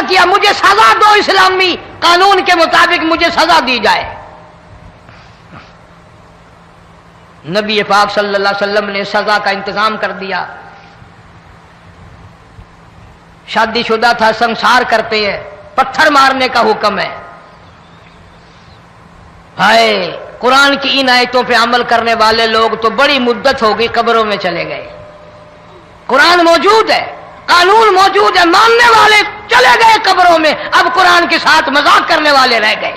کیا مجھے سزا دو، اسلامی قانون کے مطابق مجھے سزا دی جائے۔ نبی پاک صلی اللہ علیہ وسلم نے سزا کا انتظام کر دیا۔ شادی شدہ تھا، سنسار کرتے ہیں، پتھر مارنے کا حکم ہے۔ ہائے، قرآن کی ان آیتوں پہ عمل کرنے والے لوگ تو بڑی مدت ہو گئی قبروں میں چلے گئے۔ قرآن موجود ہے، قانون موجود ہے، ماننے والے چلے گئے قبروں میں، اب قرآن کے ساتھ مذاق کرنے والے رہ گئے۔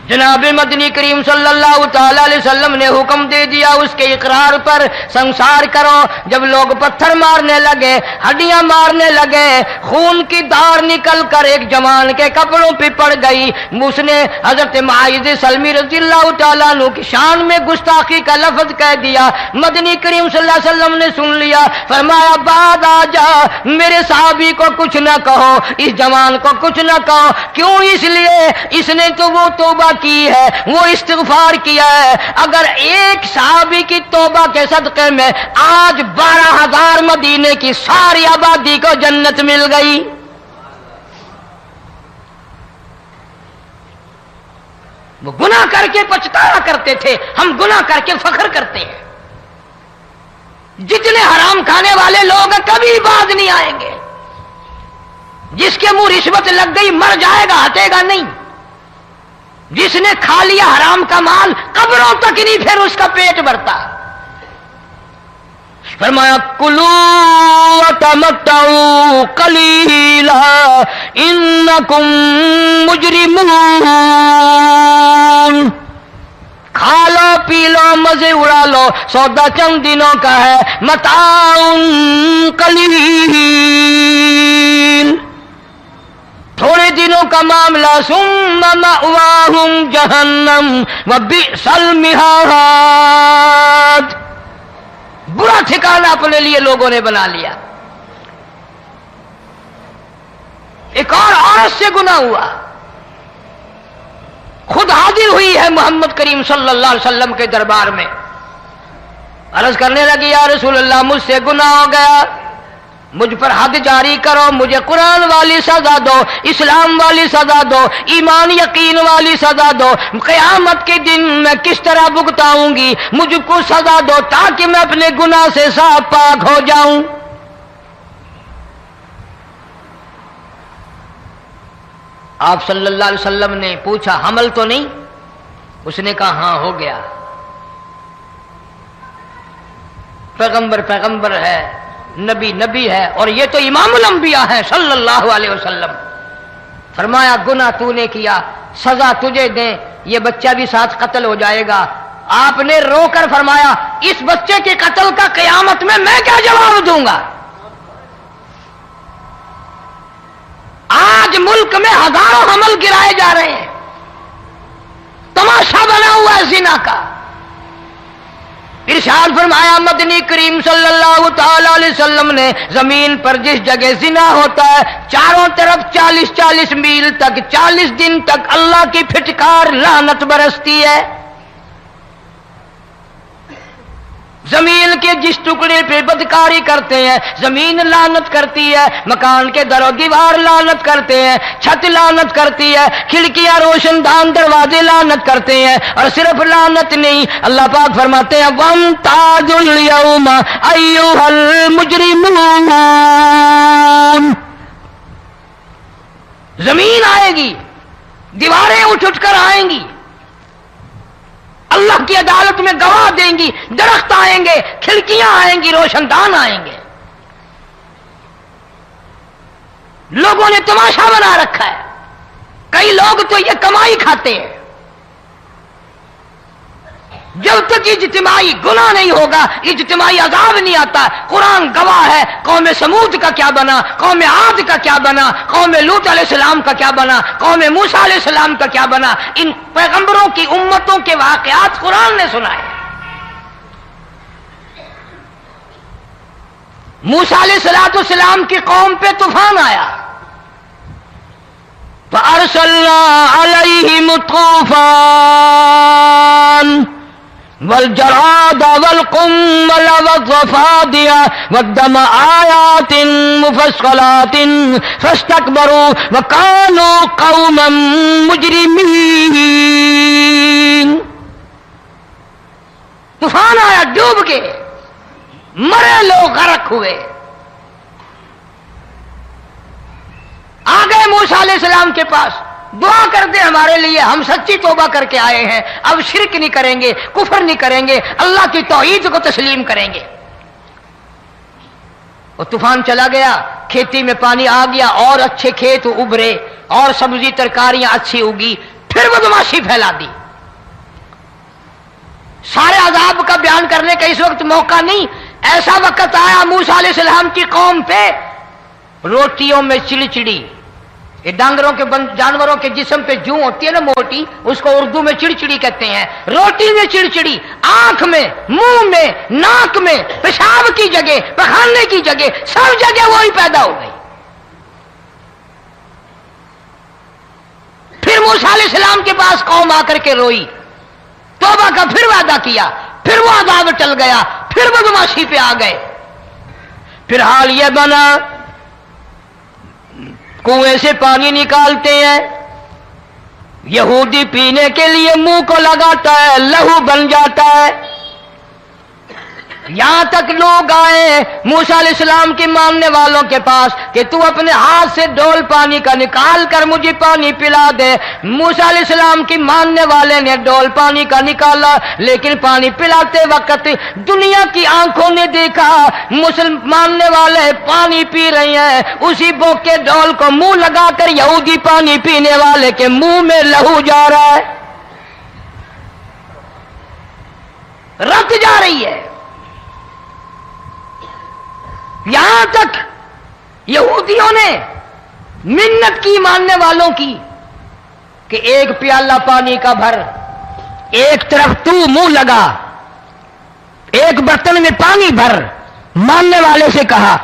جناب مدنی کریم صلی اللہ تعالی علیہ وسلم نے حکم دے دیا اس کے اقرار پر سنسار کرو۔ جب لوگ پتھر مارنے لگے، ہڈیاں مارنے لگے، خون کی دھار نکل کر ایک جوان کے کپڑوں پہ پڑ گئی، اس نے حضرت معاذ سلمی رضی اللہ تعالیٰ عنہ کی شان میں گستاخی کا لفظ کہہ دیا۔ مدنی کریم صلی اللہ علیہ وسلم نے سن لیا، فرمایا بعد آ جا، میرے صحابی کو کچھ نہ کہو، اس جوان کو کچھ نہ کہو۔ کیوں؟ اس لیے اس نے تو وہ توبہ کی ہے، وہ استغفار کیا ہے۔ اگر ایک صحابی کی توبہ کے صدقے میں آج 12,000 مدینے کی ساری آبادی کو جنت مل گئی۔ وہ گناہ کر کے پچھتایا کرتے تھے، ہم گناہ کر کے فخر کرتے ہیں۔ جتنے حرام کھانے والے لوگ ہیں کبھی باز نہیں آئیں گے۔ جس کے منہ رشوت لگ گئی مر جائے گا، ہٹے گا نہیں۔ جس نے کھا لیا حرام کا مال قبروں تک نہیں پھر اس کا پیٹ بھرتا۔ فرمایا کلوا وتمتعوا قلیلا انکم مجرمون، کھا لو پی لو مزے اڑا لو، سودا چند دنوں کا ہے، متاع قلیل، تھوڑے دنوں کا معاملہ، ثم مأواہم جہنم وبئس المہاد، برا ٹھکانہ اپنے لیے لوگوں نے بنا لیا۔ ایک اور عورت سے گناہ ہوا، خود حاضر ہوئی ہے محمد کریم صلی اللہ علیہ وسلم کے دربار میں، عرض کرنے لگی یا رسول اللہ مجھ سے گناہ ہو گیا، مجھ پر حد جاری کرو، مجھے قرآن والی سزا دو، اسلام والی سزا دو، ایمان یقین والی سزا دو، قیامت کے دن میں کس طرح بھگتاؤں گی، مجھ کو سزا دو تاکہ میں اپنے گناہ سے صاف پاک ہو جاؤں۔ آپ صلی اللہ علیہ وسلم نے پوچھا حمل تو نہیں؟ اس نے کہا ہاں ہو گیا۔ پیغمبر ہے، نبی ہے، اور یہ تو امام الانبیاء ہے صلی اللہ علیہ وسلم۔ فرمایا گناہ تو نے کیا، سزا تجھے دیں، یہ بچہ بھی ساتھ قتل ہو جائے گا۔ آپ نے رو کر فرمایا اس بچے کے قتل کا قیامت میں کیا جواب دوں گا؟ آج ملک میں ہزاروں حمل گرائے جا رہے ہیں، تماشا بنا ہوا ہے زنا کا۔ ارشاد فرمایا مدنی کریم صلی اللہ تعالی علیہ وسلم نے زمین پر جس جگہ زنا ہوتا ہے چاروں طرف 40 میل تک 40 دن تک اللہ کی پھٹکار لعنت برستی ہے۔ زمین کے جس ٹکڑے پہ بدکاری کرتے ہیں زمین لعنت کرتی ہے، مکان کے در و دیوار لعنت کرتے ہیں، چھت لعنت کرتی ہے، کھڑکیاں روشن دان دروازے لعنت کرتے ہیں، اور صرف لعنت نہیں، اللہ پاک فرماتے ہیں وَامْتَازُوا الْيَوْمَ أَيُّهَا الْمُجْرِمُونَ، زمین آئے گی، دیواریں اٹھ کر آئیں گی، اللہ کی عدالت میں گواہ دیں گی، درخت آئیں گے، کھڑکیاں آئیں گی، روشن دان آئیں گے۔ لوگوں نے تماشا بنا رکھا ہے، کئی لوگ تو یہ کمائی کھاتے ہیں۔ جب تک اجتماعی گناہ نہیں ہوگا اجتماعی عذاب نہیں آتا۔ قرآن گواہ ہے، قوم سمود کا کیا بنا، قوم عاد کا کیا بنا، قوم لوط علیہ السلام کا کیا بنا، قوم موسیٰ علیہ السلام کا کیا بنا۔ ان پیغمبروں کی امتوں کے واقعات قرآن نے سنائے۔ موسیٰ علیہ السلام کی قوم پہ طوفان آیا، فَأَرْسَلْنَا عَلَيْهِمُ الطُّوفَانَ، والجراد والقمل والضفادع والدم آیات مفصلات فاستكبروا وكانوا قوما مجرمین. طوفان آیا, ڈوب گئے, مرے لوگ غرق ہوئے. آ گئے موسیٰ علیہ السلام کے پاس, دعا کر دے ہمارے لیے, ہم سچی توبہ کر کے آئے ہیں, اب شرک نہیں کریں گے, کفر نہیں کریں گے, اللہ کی توحید کو تسلیم کریں گے. وہ طوفان چلا گیا, کھیتی میں پانی آ گیا, اور اچھے کھیت ابھرے, اور سبزی ترکاریاں اچھی اگی, پھر بدماشی پھیلا دی. سارے عذاب کا بیان کرنے کا اس وقت موقع نہیں. ایسا وقت آیا موسیٰ علیہ السلام کی قوم پہ, روٹیوں میں چڑچڑی. یہ ڈانگروں کے جانوروں کے جسم پہ جوں ہوتی ہے نا موٹی, اس کو اردو میں چڑچڑی کہتے ہیں. روٹی میں چڑچڑی, آنکھ میں, منہ میں, ناک میں, پیشاب کی جگہ, پخانے کی جگہ, سب جگہ وہی پیدا ہو گئی. پھر موسیٰ علیہ السلام کے پاس قوم آ کر کے روئی, توبہ کا پھر وعدہ کیا, پھر وہ عذاب ٹل گیا, پھر بدماشی پہ آ گئے. پھر حال یہ بنا, کنویں سے پانی نکالتے ہیں, یہودی پینے کے لیے منہ کو لگاتا ہے, لہو بن جاتا ہے. یہاں تک لوگ آئے موسیٰ علیہ السلام کے ماننے والوں کے پاس کہ تو اپنے ہاتھ سے ڈول پانی کا نکال کر مجھے پانی پلا دے. موسیٰ علیہ السلام کی ماننے والے نے ڈول پانی کا نکالا, لیکن پانی پلاتے وقت دنیا کی آنکھوں نے دیکھا ماننے والے پانی پی رہے ہیں, اسی بوک کے ڈول کو منہ لگا کر یہودی پانی پینے والے کے منہ میں لہو جا رہا ہے, رت جا رہی ہے. یہاں تک یہودیوں نے منت کی ماننے والوں کی کہ ایک پیالہ پانی کا بھر, ایک طرف تو منہ لگا, ایک برتن میں پانی بھر. ماننے والے سے کہا,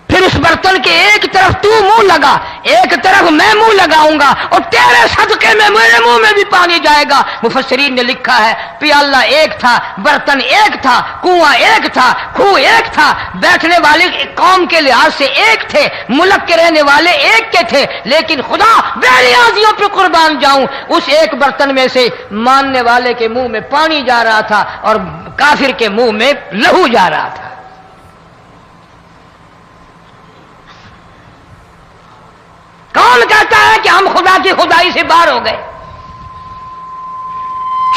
پھر اس برتن کے ایک طرف تو منہ لگا, ایک طرف میں منہ لگاؤں گا, اور تیرے صدقے میں میرے منہ میں بھی پانی جائے گا. مفسرین نے لکھا ہے پیالہ ایک تھا, برتن ایک تھا, کنواں ایک تھا, کھو ایک تھا, بیٹھنے والے قوم کے لحاظ سے ایک تھے, ملک کے رہنے والے ایک کے تھے, لیکن خدا بے نیازیوں پہ قربان جاؤں, اس ایک برتن میں سے ماننے والے کے منہ میں پانی جا رہا تھا اور کافر کے منہ میں لہو جا رہا تھا. کون کہتا ہے کہ ہم خدا کی خدائی سے باہر ہو گئے؟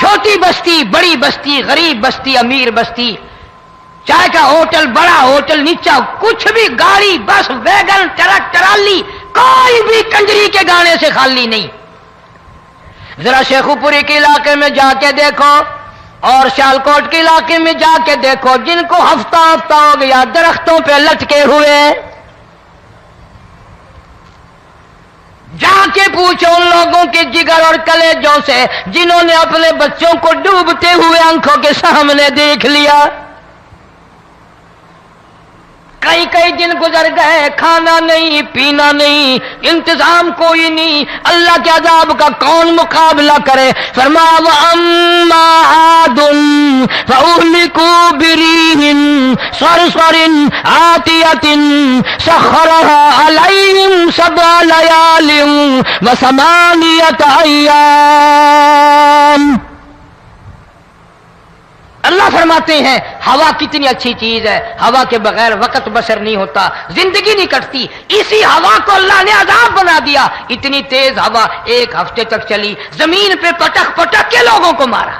چھوٹی بستی, بڑی بستی, غریب بستی, امیر بستی, چائے کا ہوٹل, بڑا ہوٹل, نیچا, کچھ بھی, گاڑی, بس, ویگن, ٹرک, ٹرالی, کوئی بھی کنجری کے گانے سے خالی نہیں. ذرا شیخو پوری کے علاقے میں جا کے دیکھو اور سیالکوٹ کے علاقے میں جا کے دیکھو, جن کو ہفتہ ہفتہ ہو گیا درختوں پہ لٹکے ہوئے, جا کے پوچھو ان لوگوں کے جگر اور کلیجوں سے جنہوں نے اپنے بچوں کو ڈوبتے ہوئے آنکھوں کے سامنے دیکھ لیا. کئی کئی دن گزر گئے, کھانا نہیں, پینا نہیں, انتظام کوئی نہیں, اللہ کے عذاب کا کون مقابلہ کرے؟ فرمایا وَأَمَّا عَادٌ فَأُهْلِكُوا بِرِيحٍ صَرْصَرٍ عَاتِيَةٍ سَخَّرَهَا عَلَيْهِمْ سَبْعَ لَيَالٍ وَثَمَانِيَةَ أَيَّامٍ. اللہ فرماتے ہیں ہوا کتنی اچھی چیز ہے, ہوا کے بغیر وقت بسر نہیں ہوتا, زندگی نہیں کٹتی. اسی ہوا کو اللہ نے عذاب بنا دیا. اتنی تیز ہوا ایک ہفتے تک چلی, زمین پہ پٹک پٹک کے لوگوں کو مارا,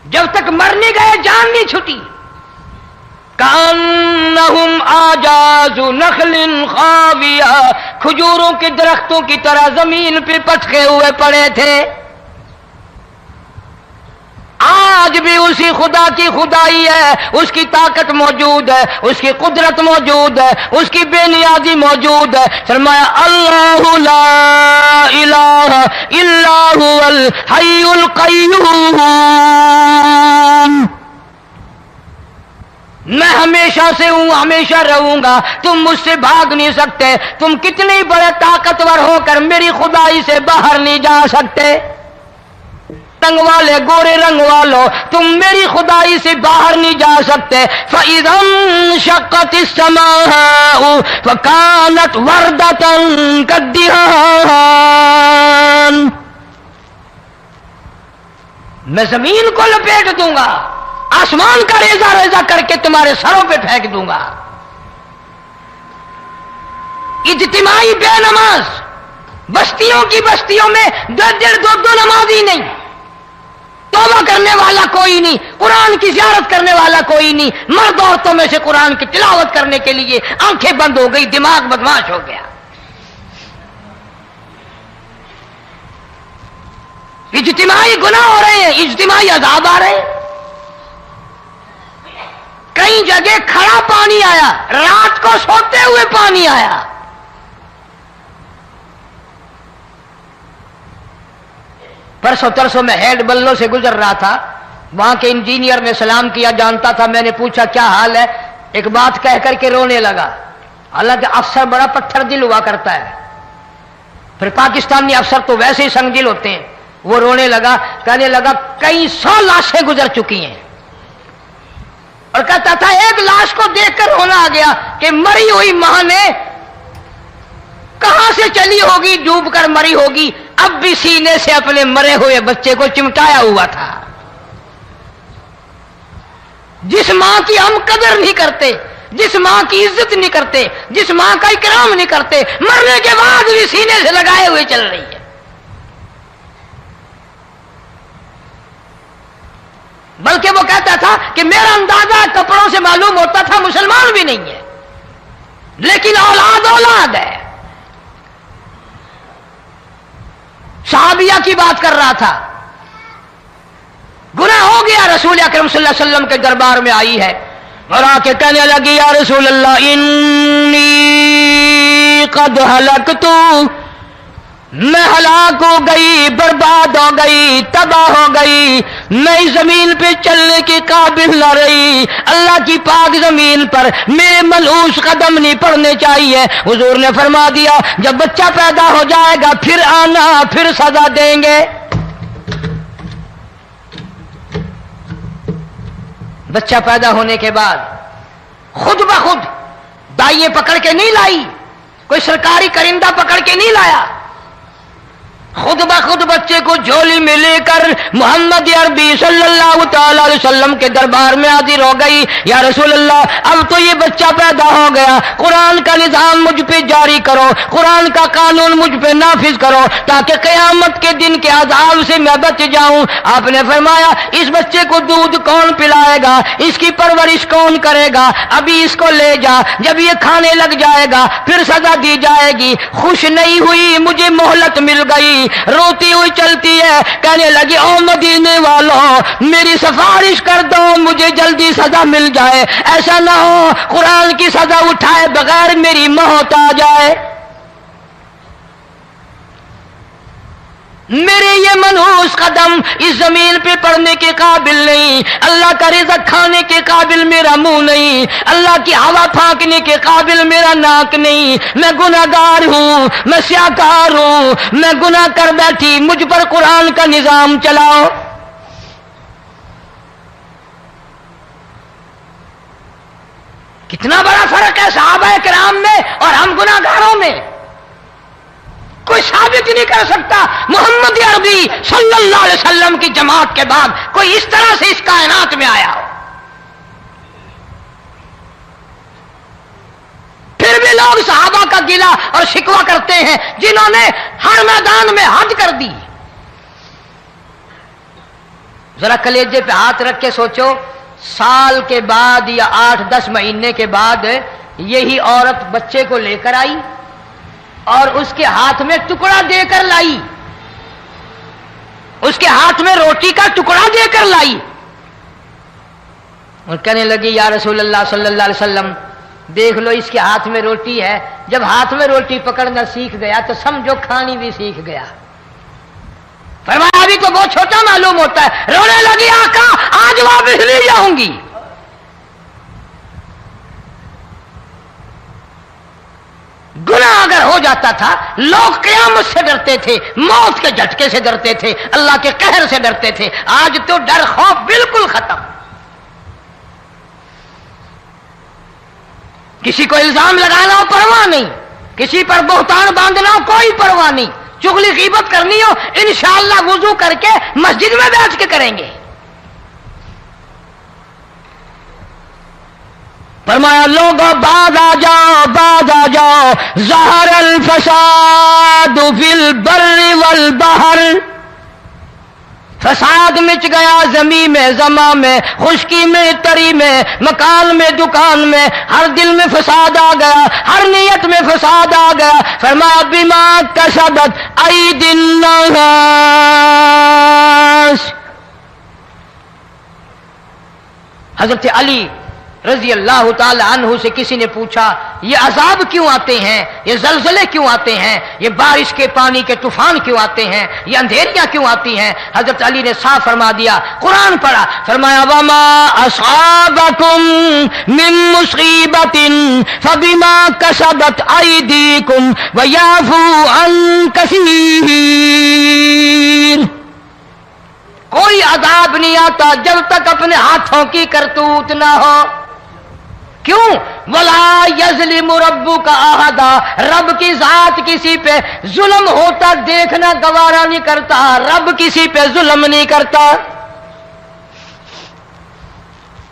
جب تک مر نہیں گئے جان نہیں چھٹی. کأنہم اعجاز نخل خاویہ, کھجوروں کے درختوں کی طرح زمین پہ پٹکے ہوئے پڑے تھے. آج بھی اسی خدا کی خدائی ہے, اس کی طاقت موجود ہے, اس کی قدرت موجود ہے, اس کی بے نیازی موجود ہے. فرمایا اللہ لا الہ الا هو الحی القیوم, میں ہمیشہ سے ہوں, ہمیشہ رہوں گا, تم مجھ سے بھاگ نہیں سکتے, تم کتنے بڑے طاقتور ہو کر میری خدائی سے باہر نہیں جا سکتے. تنگ والے گورے رنگ والو تم میری خدائی سے باہر نہیں جا سکتے. فَإِذَا انشَقَّتِ السَّمَاءُ فَكَانَتْ وَرْدَةً كَالدِّهَانِ. میں زمین کو لپیٹ دوں گا، آسمان کا ریزہ ریزہ کر کے تمہارے سروں پہ پھینک دوں گا. اجتماعی بے نماز، بستیوں کی بستیوں میں 2 نمازی نہیں، توبہ کرنے والا کوئی نہیں، قرآن کی زیارت کرنے والا کوئی نہیں. مرد عورتوں میں سے قرآن کی تلاوت کرنے کے لیے آنکھیں بند ہو گئی، دماغ بدماش ہو گیا. اجتماعی گناہ ہو رہے ہیں، اجتماعی عذاب آ رہے ہیں. کئی جگہ کھڑا پانی آیا، رات کو سوتے ہوئے پانی آیا. پرسوں ترسوں میں ہیڈ بلوں سے گزر رہا تھا، وہاں کے انجینئر نے سلام کیا، جانتا تھا. میں نے پوچھا کیا حال ہے، ایک بات کہہ کر کے رونے لگا. حالانکہ افسر بڑا پتھر دل ہوا کرتا ہے، پھر پاکستانی افسر تو ویسے ہی سنگ دل ہوتے ہیں. وہ رونے لگا، کہنے لگا کئی 100 لاشیں گزر چکی ہیں، اور کہتا تھا ایک لاش کو دیکھ کر رونا آ گیا کہ مری ہوئی ماں نے کہاں سے چلی ہوگی، ڈوب کر مری ہوگی، اب بھی سینے سے اپنے مرے ہوئے بچے کو چمٹایا ہوا تھا. جس ماں کی ہم قدر نہیں کرتے، جس ماں کی عزت نہیں کرتے، جس ماں کا اکرام نہیں کرتے، مرنے کے بعد بھی سینے سے لگائے ہوئے چل رہی ہے. بلکہ وہ کہتا تھا کہ میرا اندازہ کپڑوں سے معلوم ہوتا تھا مسلمان بھی نہیں ہے، لیکن اولاد اولاد ہے. صحابیہ کی بات کر رہا تھا، گناہ ہو گیا، رسول اکرم صلی اللہ علیہ وسلم کے دربار میں آئی ہے اور آ کے کہنے لگی یا رسول اللہ انی قد ہلکت، میں ہلاک ہو گئی، برباد ہو گئی، تباہ ہو گئی، میں اس زمین پہ چلنے کے قابل نہ رہی. اللہ کی پاک زمین پر میرے ملعوس قدم نہیں پڑنے چاہیے. حضور نے فرما دیا جب بچہ پیدا ہو جائے گا پھر آنا، پھر سزا دیں گے. بچہ پیدا ہونے کے بعد خود بخود دائیں پکڑ کے نہیں لائی، کوئی سرکاری کرندہ پکڑ کے نہیں لایا، خود بخود بچے کو جھولی میں لے کر محمد عربی صلی اللہ تعالی علیہ وسلم کے دربار میں حاضر ہو گئی. یا رسول اللہ اب تو یہ بچہ پیدا ہو گیا، قرآن کا نظام مجھ پہ جاری کرو، قرآن کا قانون مجھ پہ نافذ کرو تاکہ قیامت کے دن کے عذاب سے میں بچ جاؤں. آپ نے فرمایا اس بچے کو دودھ کون پلائے گا، اس کی پرورش کون کرے گا، ابھی اس کو لے جا، جب یہ کھانے لگ جائے گا پھر سزا دی جائے گی. خوش نہیں ہوئی، مجھے مہلت مل گئی، روتی ہوئی چلتی ہے، کہنے لگی او مدینے والوں میری سفارش کر دو، مجھے جلدی سزا مل جائے، ایسا نہ ہو قرآن کی سزا اٹھائے بغیر میری موت آ جائے. میرے یہ منحوس قدم اس زمین پہ پڑنے کے قابل نہیں، اللہ کا رزق کھانے کے قابل میرا منہ نہیں، اللہ کی ہوا پھانکنے کے قابل میرا ناک نہیں. میں گناہگار ہوں، میں سیاکار ہوں، میں گناہ کر بیٹھی، مجھ پر قرآن کا نظام چلاؤ. کتنا بڑا فرق ہے صحابہ کرام میں اور ہم گناہگاروں میں. کوئی ثابت نہیں کر سکتا محمد عربی صلی اللہ علیہ وسلم کی جماعت کے بعد کوئی اس طرح سے اس کائنات میں آیا ہو. پھر بھی لوگ صحابہ کا گلہ اور شکوہ کرتے ہیں جنہوں نے ہر میدان میں حج کر دی. ذرا کلیجے پہ ہاتھ رکھ کے سوچو، سال کے بعد یا 8-10 مہینے کے بعد یہی عورت بچے کو لے کر آئی اور اس کے ہاتھ میں ٹکڑا دے کر لائی، اس کے ہاتھ میں روٹی کا ٹکڑا دے کر لائی اور کہنے لگی یا رسول اللہ صلی اللہ علیہ وسلم دیکھ لو اس کے ہاتھ میں روٹی ہے. جب ہاتھ میں روٹی پکڑنا سیکھ گیا تو سمجھو کھانی بھی سیکھ گیا. فرمایا ابھی تو بہت چھوٹا معلوم ہوتا ہے. رونے لگی آقا آج واپس لے جاؤں گی. گناہ اگر ہو جاتا تھا، لوگ قیامت سے ڈرتے تھے، موت کے جھٹکے سے ڈرتے تھے، اللہ کے قہر سے ڈرتے تھے. آج تو ڈر خوف بالکل ختم. کسی کو الزام لگانا ہو پرواہ نہیں، کسی پر بہتان باندھنا ہو کوئی پرواہ نہیں، چغلی غیبت کرنی ہو انشاءاللہ وضو کر کے مسجد میں بیٹھ کے کریں گے. فرمایا لوگوں بعد آ جاؤ ظہر الفساد فی البر والبحر. فساد مچ گیا زمین میں، زماں میں، خشکی میں، تری میں، مکان میں، دکان میں، ہر دل میں فساد آ گیا، ہر نیت میں فساد آ گیا. فرمایا بما کسبت ایدی الناس. حضرت علی رضی اللہ تعالی عنہ سے کسی نے پوچھا یہ عذاب کیوں آتے ہیں، یہ زلزلے کیوں آتے ہیں، یہ بارش کے پانی کے طوفان کیوں آتے ہیں، یہ اندھیریاں کیوں آتی ہیں؟ حضرت علی نے صاف فرما دیا، قرآن پڑھا، فرمایا وما اصابکم من مصیبت فبما کسبت ایدیکم ویعفو عن کثیر. کوئی عذاب نہیں آتا جب تک اپنے ہاتھوں کی کرتوت نہ ہو. کیوں؟ وَلَا يَظْلِمُ رَبُّكَ أَحَدًا. رب کی ذات کسی پہ ظلم ہوتا دیکھنا گوارا نہیں کرتا، رب کسی پہ ظلم نہیں کرتا.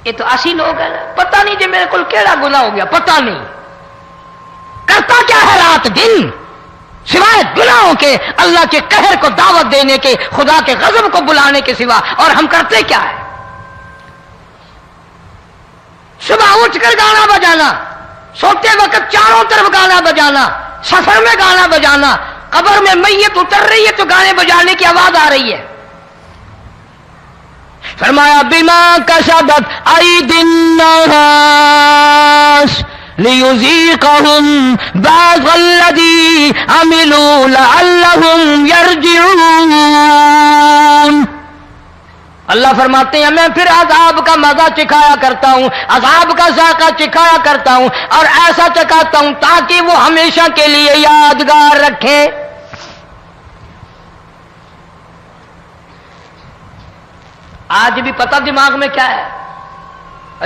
یہ تو ایسی لوگ ہیں نا، پتہ نہیں جی میرے کو کیڑا گناہ ہو گیا، پتہ نہیں کرتا کیا ہے رات دن سوائے گناہوں کے، اللہ کے قہر کو دعوت دینے کے، خدا کے غضب کو بلانے کے سوا. اور ہم کرتے کیا ہے؟ صبح اٹھ کر گانا بجانا، سوتے وقت چاروں طرف گانا بجانا، سفر میں گانا بجانا، قبر میں میت اتر رہی ہے تو گانے بجانے کی آواز آ رہی ہے. فرمایا بما کسبت ایدی الناس لیذیقہم بعض الذی عملوا لعلہم یرجعون. اللہ فرماتے ہیں میں پھر عذاب کا مزہ چکھایا کرتا ہوں، عذاب کا ذائقہ چکھایا کرتا ہوں، اور ایسا چکھاتا ہوں تاکہ وہ ہمیشہ کے لیے یادگار رکھے. آج بھی پتہ دماغ میں کیا ہے؟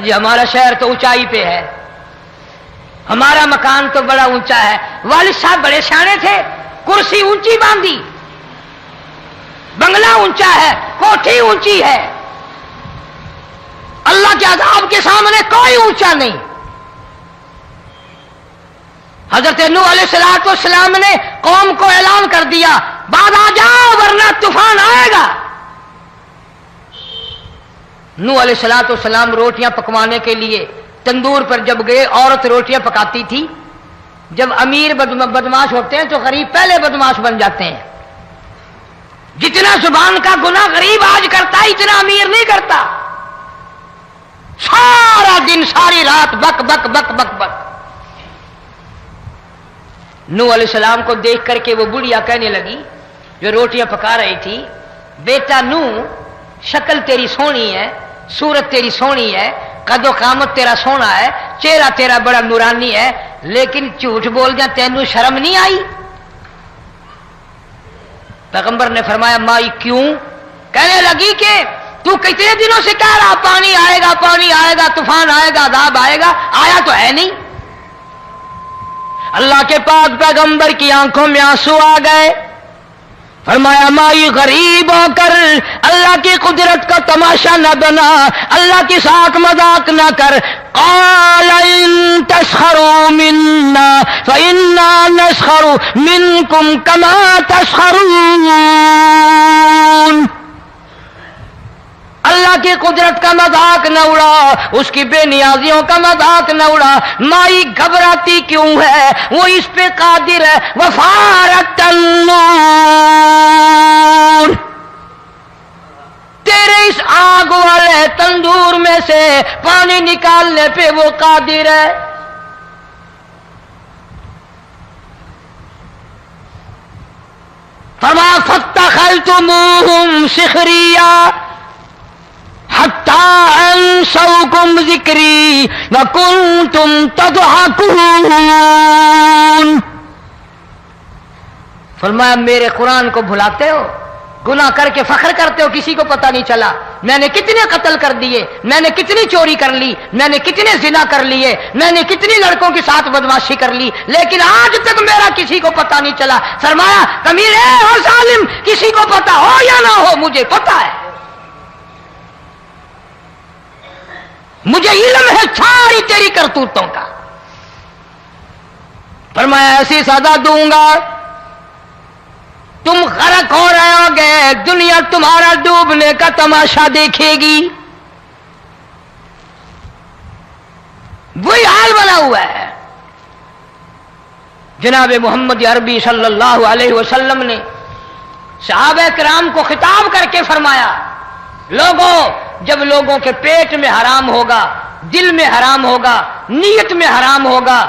جی ہمارا شہر تو اونچائی پہ ہے، ہمارا مکان تو بڑا اونچا ہے. والد صاحب بڑے سیانے تھے، کرسی اونچی باندھی، بنگلہ اونچا ہے، کوٹھی اونچی ہے. اللہ کے عذاب کے سامنے کوئی اونچا نہیں. حضرت نوح علیہ السلام نے قوم کو اعلان کر دیا بعد آ جاؤ ورنہ طوفان آئے گا. نوح علیہ السلام روٹیاں پکوانے کے لیے تندور پر جب گئے، عورت روٹیاں پکاتی تھی. جب امیر بدماش ہوتے ہیں تو غریب پہلے بدماش بن جاتے ہیں. جتنا زبان کا گناہ غریب آج کرتا ہے اتنا امیر نہیں کرتا. سارا دن ساری رات بک بک بک بک بک. نوح علیہ السلام کو دیکھ کر کے وہ بڑھیا کہنے لگی جو روٹیاں پکا رہی تھی، بیٹا نوح شکل تیری سونی ہے، صورت تیری سونی ہے، قد و قامت تیرا سونا ہے، چہرہ تیرا بڑا نورانی ہے، لیکن جھوٹ بول جا تینوں شرم نہیں آئی؟ پیغمبر نے فرمایا مائی کیوں؟ کہنے لگی کہ تو کتنے دنوں سے کہہ رہا پانی آئے گا، پانی آئے گا، طوفان آئے گا، عذاب آئے گا، آیا تو ہے نہیں. اللہ کے پاک پیغمبر کی آنکھوں میں آنسو آ گئے. فرمایا مائی غریب ہو کر اللہ کی قدرت کا تماشا نہ بنا، اللہ کے ساتھ مذاق نہ کر. قال ان تسخروا منا فإنا نسخر منكم كما تسخرون. اللہ کی قدرت کا مذاق نہ اڑا، اس کی بے نیازیوں کا مذاق نہ اڑا. مائی گھبراتی کیوں ہے؟ وہ اس پہ قادر ہے. وفارت النور، تیرے اس آگ والے تندور میں سے پانی نکالنے پہ وہ قادر ہے. فما فاتخذتموہم سخریا حتی انسوکم ذکری وکنتم تضحکون. فرمایا میرے قرآن کو بھلاتے ہو، گناہ کر کے فخر کرتے ہو کسی کو پتہ نہیں چلا، میں نے کتنے قتل کر دیے، میں نے کتنی چوری کر لی، میں نے کتنے زنا کر لیے، میں نے کتنی لڑکوں کے ساتھ بدماشی کر لی، لیکن آج تک میرا کسی کو پتہ نہیں چلا۔ فرمایا کمینے اور ظالم، کسی کو پتہ ہو یا نہ ہو مجھے پتہ ہے، مجھے علم ہے ساری تیری کرتوتوں کا۔ فرمایا ایسی سزا دوں گا تم غرق ہو رہے ہو گے، دنیا تمہارا ڈوبنے کا تماشا دیکھے گی۔ وہی حال بنا ہوا ہے۔ جناب محمد عربی صلی اللہ علیہ وسلم نے صحابہ کرام کو خطاب کر کے فرمایا، لوگوں جب لوگوں کے پیٹ میں حرام ہوگا، دل میں حرام ہوگا، نیت میں حرام ہوگا،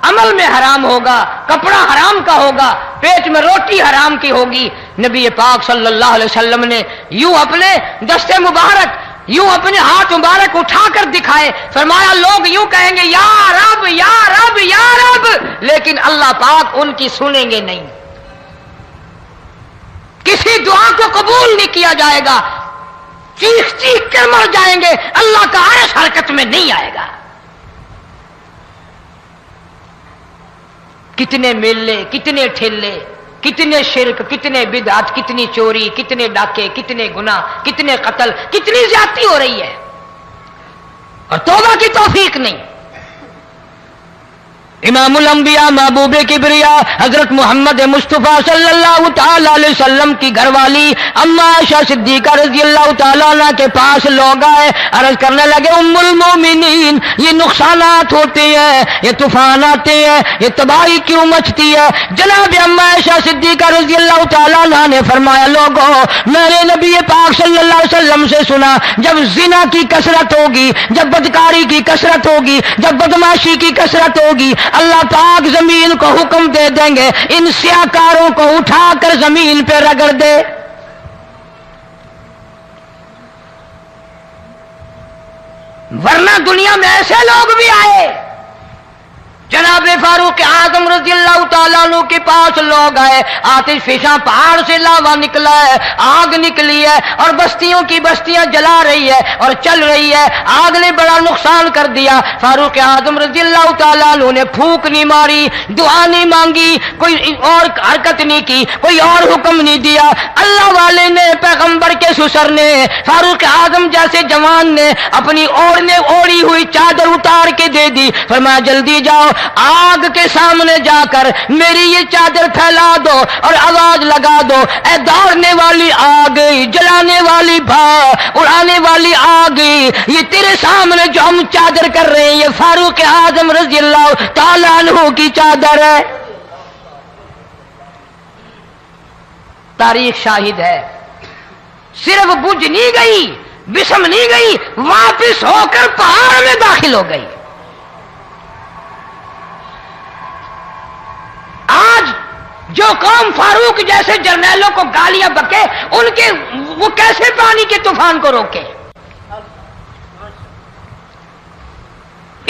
عمل میں حرام ہوگا، کپڑا حرام کا ہوگا، پیٹ میں روٹی حرام کی ہوگی، نبی پاک صلی اللہ علیہ وسلم نے یوں اپنے دست مبارک، یوں اپنے ہاتھ مبارک اٹھا کر دکھائے، فرمایا لوگ یوں کہیں گے یا رب یا رب یا رب، لیکن اللہ پاک ان کی سنیں گے نہیں، کسی دعا کو قبول نہیں کیا جائے گا، چیخ چیخ کر مر جائیں گے، اللہ کا عرش حرکت میں نہیں آئے گا۔ کتنے میلے، کتنے ٹھیلے، کتنے شرک، کتنے بدعت، کتنی چوری، کتنے ڈاکے، کتنے گناہ، کتنے قتل، کتنی زیادتی ہو رہی ہے اور توبہ کی توفیق نہیں۔ امام الانبیاء محبوب کبریا حضرت محمد مصطفیٰ صلی اللہ تعالی علیہ وسلم کی گھر والی اما عائشہ صدیقہ رضی اللہ تعالیٰ عنہ کے پاس لوگ آئے، عرض کرنے لگے ام المومنین یہ نقصانات ہوتے ہیں، یہ طوفان آتے ہیں، یہ تباہی کیوں مچتی ہے؟ جناب اما عائشہ صدیقہ رضی اللہ تعالیٰ عنہ نے فرمایا لوگوں میں نے نبی پاک صلی اللہ علیہ وسلم سے سنا جب زنا کی کثرت ہوگی، جب بدکاری کی کثرت ہوگی، جب بدماشی کی کثرت ہوگی، اللہ پاک زمین کو حکم دے دیں گے ان سیاکاروں کو اٹھا کر زمین پہ رگڑ دے۔ ورنہ دنیا میں ایسے لوگ بھی آئے، جناب فاروق اعظم رضی اللہ تعالیٰ عنہ کے پاس لوگ آئے، آتش فشاں پہاڑ سے لاوا نکلا ہے، آگ نکلی ہے اور بستیوں کی بستیاں جلا رہی ہے اور چل رہی ہے، آگ نے بڑا نقصان کر دیا۔ فاروق اعظم رضی اللہ تعالیٰ عنہ نے پھونک نہیں ماری، دعا نہیں مانگی، کوئی اور حرکت نہیں کی، کوئی اور حکم نہیں دیا۔ اللہ والے نے، پیغمبر کے سسر نے، فاروق اعظم جیسے جوان نے اپنی اوڑھی ہوئی چادر اتار کے دے دی، فرمایا جلدی جاؤ آگ کے سامنے جا کر میری یہ چادر پھیلا دو اور آواز لگا دو، اے دوڑنے والی آگ، جلانے والی اڑانے والی آگ، یہ تیرے سامنے جو ہم چادر کر رہے ہیں یہ فاروق اعظم رضی اللہ تعالیٰ عنہ کی چادر ہے۔ تاریخ شاہد ہے، صرف بجھ نہیں گئی، بسم نہیں گئی، واپس ہو کر پہاڑ میں داخل ہو گئی۔ آج جو قوم فاروق جیسے جرنیلوں کو گالیاں بکے، ان کے وہ کیسے پانی کے طوفان کو روکے؟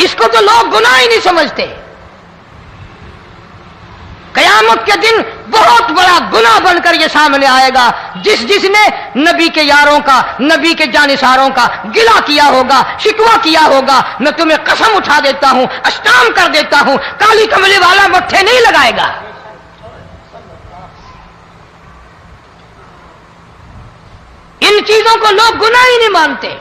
اس کو تو لوگ گناہ ہی نہیں سمجھتے۔ قیامت کے دن بہت بڑا گناہ بن کر یہ سامنے آئے گا، جس نے نبی کے یاروں کا، نبی کے جانثاروں کا گلہ کیا ہوگا، شکوہ کیا ہوگا، میں تمہیں قسم اٹھا دیتا ہوں، اشتام کر دیتا ہوں، کالی کملی والا مٹھے نہیں لگائے گا۔ ان چیزوں کو لوگ گناہ ہی نہیں مانتے۔